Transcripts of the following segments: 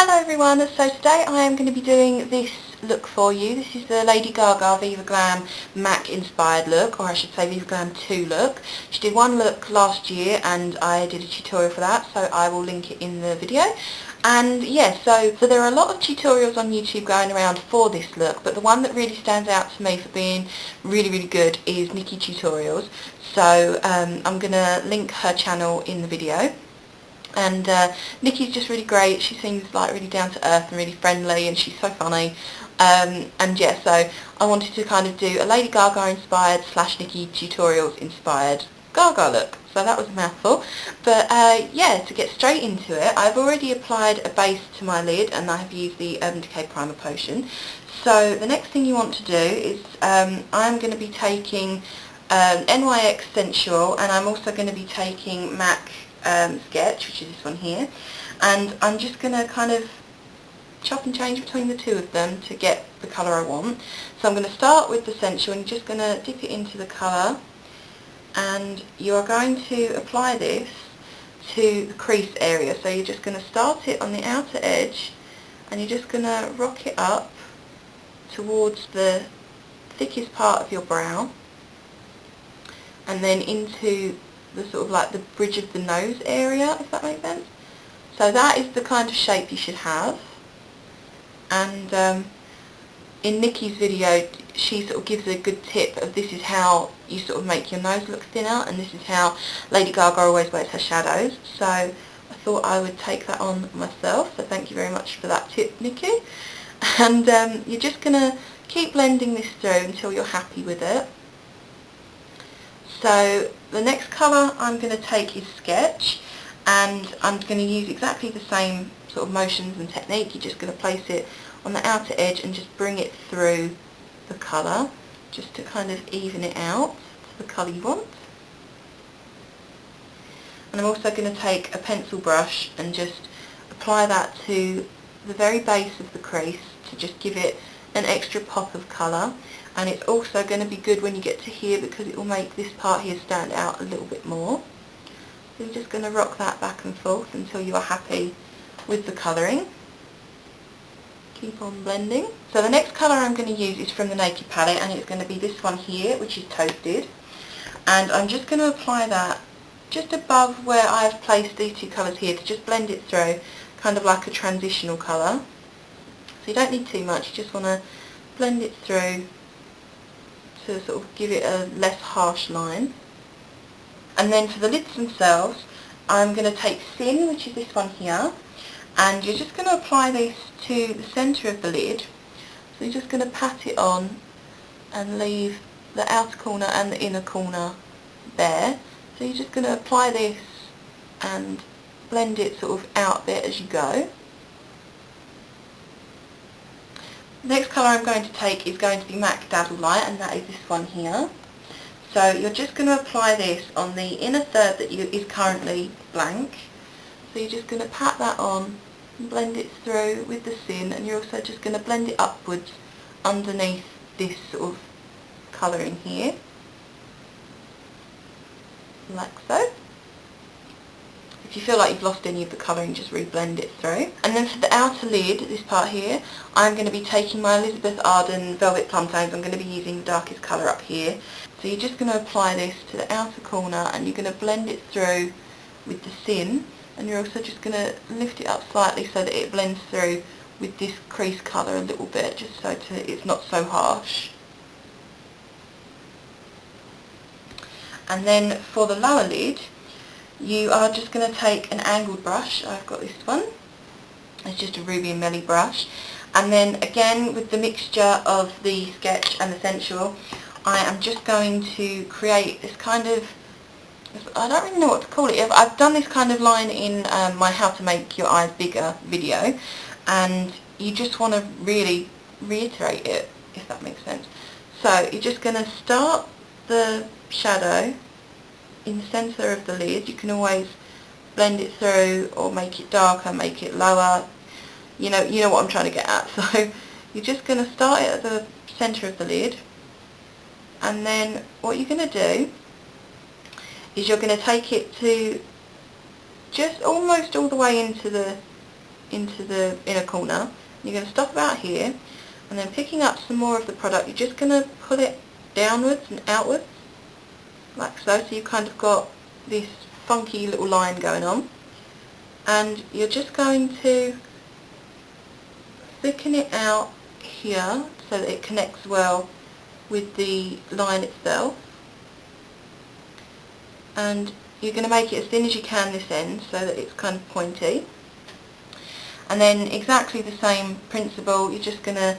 Hello everyone, so today I am going to be doing this look for you. This is the Lady Gaga Viva Glam MAC inspired look, or I should say Viva Glam 2 look. She did one look last year and I did a tutorial for that, so I will link it in the video. And yeah, so there are a lot of tutorials on YouTube going around for this look, but the one that really stands out to me for being really good is Nikki Tutorials. So I'm going to link her channel in the video. And Nikki's just really great. She seems like really down to earth and really friendly, and she's so funny. And yeah, so I wanted to kind of do a Lady Gaga inspired / Nikki Tutorials inspired Gaga look. So that was a mouthful. But yeah, to get straight into it, I've already applied a base to my lid and I have used the Urban Decay Primer Potion. So the next thing you want to do is I'm going to be taking NYX Sensual, and I'm also going to be taking MAC Sketch, which is this one here, and I'm just going to kind of chop and change between the two of them to get the colour I want. So I'm going to start with the Sensual and you're just going to dip it into the colour, and you are going to apply this to the crease area. So you're just going to start it on the outer edge and you're just going to rock it up towards the thickest part of your brow and then into the sort of like the bridge of the nose area, if that makes sense. So that is the kind of shape you should have. And in Nikki's video she sort of gives a good tip of this is how you sort of make your nose look thinner, and this is how Lady Gaga always wears her shadows. So I thought I would take that on myself, so thank you very much for that tip, Nikki. And you're just going to keep blending this through until you're happy with it. So the next colour I'm going to take is Sketch, and I'm going to use exactly the same sort of motions and technique. You're just going to place it on the outer edge and just bring it through the colour, just to kind of even it out to the colour you want. And I'm also going to take a pencil brush and just apply that to the very base of the crease to just give it an extra pop of colour. And it's also going to be good when you get to here because it will make this part here stand out a little bit more. So you're just going to rock that back and forth until you are happy with the colouring. Keep on blending. So the next colour I'm going to use is from the Naked palette, and it's going to be this one here, which is Toasted. And I'm just going to apply that just above where I've placed these two colours here to just blend it through, kind of like a transitional colour. So you don't need too much, you just want to blend it through to sort of give it a less harsh line. And then for the lids themselves, I'm going to take Sin, which is this one here, and you're just going to apply this to the centre of the lid. So you're just going to pat it on and leave the outer corner and the inner corner bare. So you're just going to apply this and blend it sort of out a bit as you go. The next colour I'm going to take is going to be MAC Dazzle Light, and that is this one here. So you're just going to apply this on the inner third that is currently blank. So you're just going to pat that on and blend it through with the Sin, and you're also just going to blend it upwards underneath this sort of colouring here, like so. If you feel like you've lost any of the colouring, just re-blend it through. And then for the outer lid, this part here, I'm going to be taking my Elizabeth Arden Velvet Plum Tones. I'm going to be using the darkest colour up here. So you're just going to apply this to the outer corner and you're going to blend it through with the Sin. And you're also just going to lift it up slightly so that it blends through with this crease colour a little bit, just so it's not so harsh. And then for the lower lid, you are just going to take an angled brush. I've got this one. It's just a Ruby and Melly brush. And then again with the mixture of the Sketch and the Sensual, I am just going to create this kind of, I don't really know what to call it. I've done this kind of line in my How to Make Your Eyes Bigger video, and you just want to really reiterate it, if that makes sense. So you're just going to start the shadow in the centre of the lid. You can always blend it through or make it darker, make it lower. You know what I'm trying to get at. So you're just going to start it at the centre of the lid, and then what you're going to do is you're going to take it to just almost all the way into the into the inner corner. You're going to stop about here, and then picking up some more of the product, you're just going to pull it downwards and outwards, like so. So you've kind of got this funky little line going on, and you're just going to thicken it out here so that it connects well with the line itself, and you're going to make it as thin as you can this end so that it's kind of pointy. And then exactly the same principle, you're just going to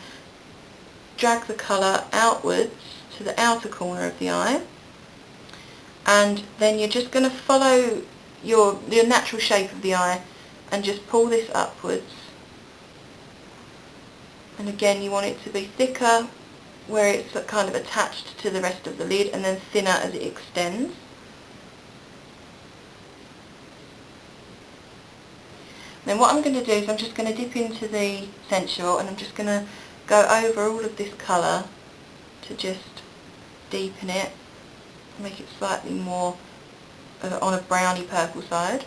drag the colour outwards to the outer corner of the eye, and then you're just going to follow your natural shape of the eye and just pull this upwards. And again, you want it to be thicker where it's kind of attached to the rest of the lid, and then thinner as it extends. Then what I'm going to do is I'm just going to dip into the Sensual, and I'm just going to go over all of this colour to just deepen it, make it slightly more on a browny purple side.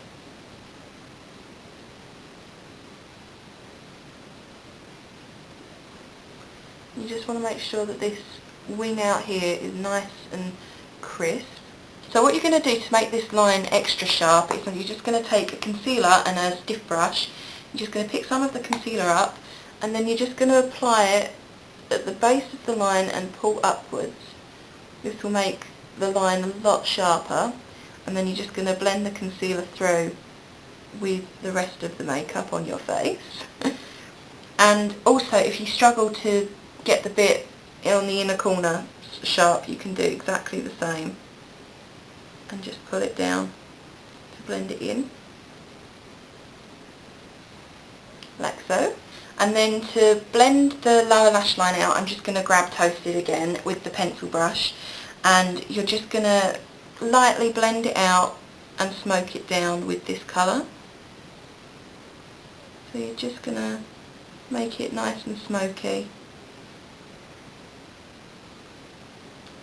You just want to make sure that this wing out here is nice and crisp. So what you're going to do to make this line extra sharp is you're just going to take a concealer and a stiff brush. You're just going to pick some of the concealer up, and then you're just going to apply it at the base of the line and pull upwards. This will make the line a lot sharper, and then you're just going to blend the concealer through with the rest of the makeup on your face. And also, if you struggle to get the bit on the inner corner sharp, you can do exactly the same and just pull it down to blend it in, like so. And then to blend the lower lash line out, I'm just going to grab Toasted again with the pencil brush, and you're just going to lightly blend it out and smoke it down with this colour. So you're just going to make it nice and smoky,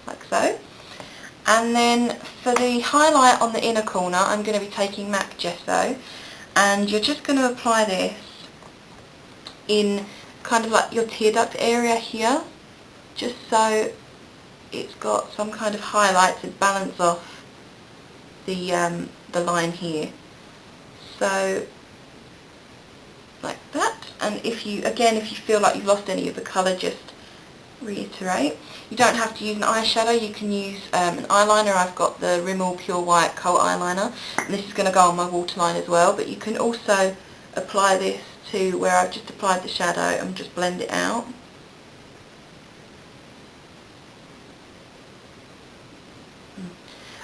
like so. And then for the highlight on the inner corner, I'm going to be taking MAC Gesso, and you're just going to apply this in kind of like your tear duct area here, just so it's got some kind of highlight to balance off the line here. So like that. And if you feel like you've lost any of the colour, just reiterate. You don't have to use an eyeshadow, you can use an eyeliner. I've got the Rimmel Pure White Kohl eyeliner, and this is going to go on my waterline as well, but you can also apply this to where I've just applied the shadow and just blend it out.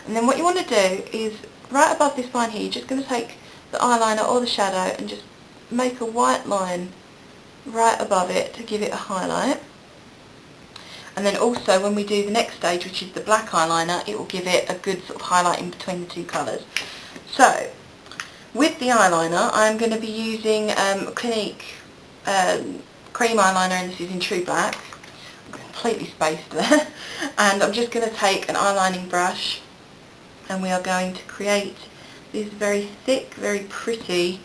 And then what you want to do is, right above this line here, you're just going to take the eyeliner or the shadow and just make a white line right above it to give it a highlight. And then also when we do the next stage, which is the black eyeliner, it will give it a good sort of highlight in between the two colours. So with the eyeliner, I'm going to be using Clinique cream eyeliner, and this is in True Black. I'm completely spaced there. And I'm just going to take an eyelining brush, and we are going to create this very thick, very pretty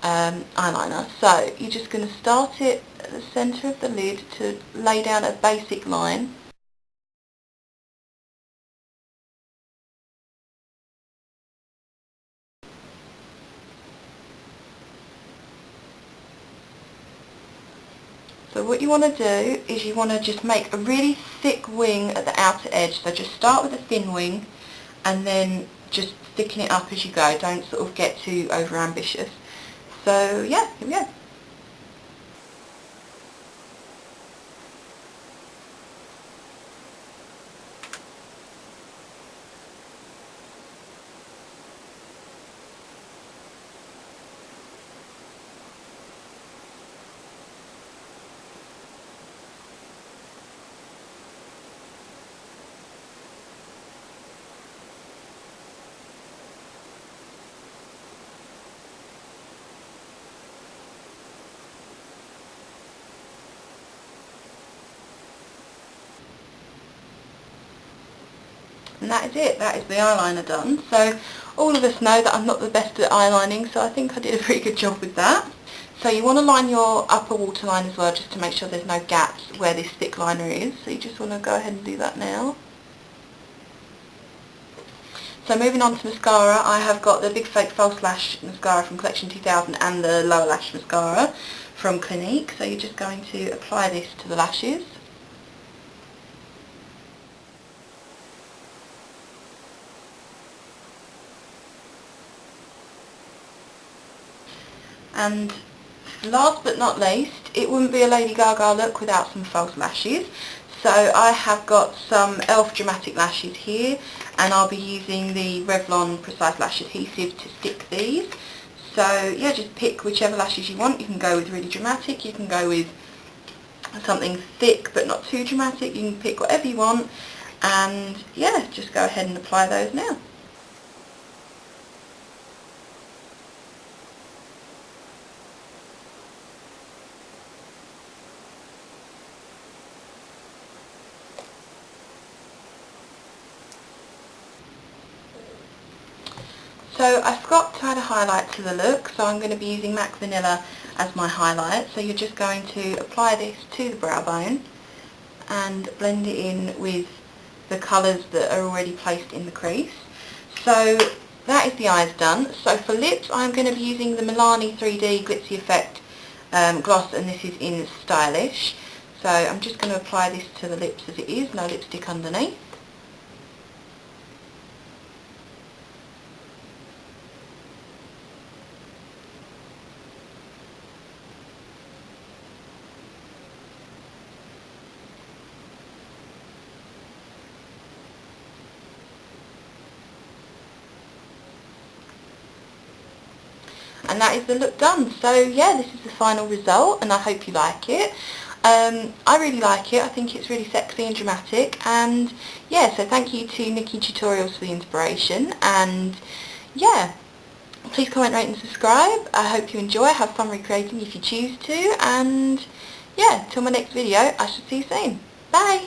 eyeliner. So you're just going to start it at the centre of the lid to lay down a basic line. So what you want to do is you want to just make a really thick wing at the outer edge. So just start with a thin wing and then just thicken it up as you go. Don't sort of get too over ambitious. So yeah, here we go. And that is it, that is the eyeliner done. So all of us know that I'm not the best at eyelining, so I think I did a pretty good job with that. So you want to line your upper waterline as well, just to make sure there's no gaps where this thick liner is. So you just want to go ahead and do that now. So moving on to mascara, I have got the Big Fake False Lash Mascara from Collection 2000 and the Lower Lash Mascara from Clinique. So you're just going to apply this to the lashes. And last but not least, it wouldn't be a Lady Gaga look without some false lashes. So I have got some e.l.f. Dramatic Lashes here, and I'll be using the Revlon Precise Lash Adhesive to stick these. So yeah, just pick whichever lashes you want. You can go with really dramatic, you can go with something thick but not too dramatic, you can pick whatever you want, and yeah, just go ahead and apply those now. So I forgot to add a highlight to the look, so I'm going to be using MAC Vanilla as my highlight. So you're just going to apply this to the brow bone and blend it in with the colours that are already placed in the crease. So that is the eyes done. So for lips, I'm going to be using the Milani 3D Glitzy Effect gloss, and this is in Stylish. So I'm just going to apply this to the lips as it is, no lipstick underneath. And that is the look done. So yeah, this is the final result, and I hope you like it. I really like it. I think it's really sexy and dramatic, and yeah, so thank you to Nikki Tutorials for the inspiration, and yeah, please comment, rate and subscribe. I hope you enjoy, have fun recreating if you choose to, and yeah, till my next video, I shall see you soon. Bye!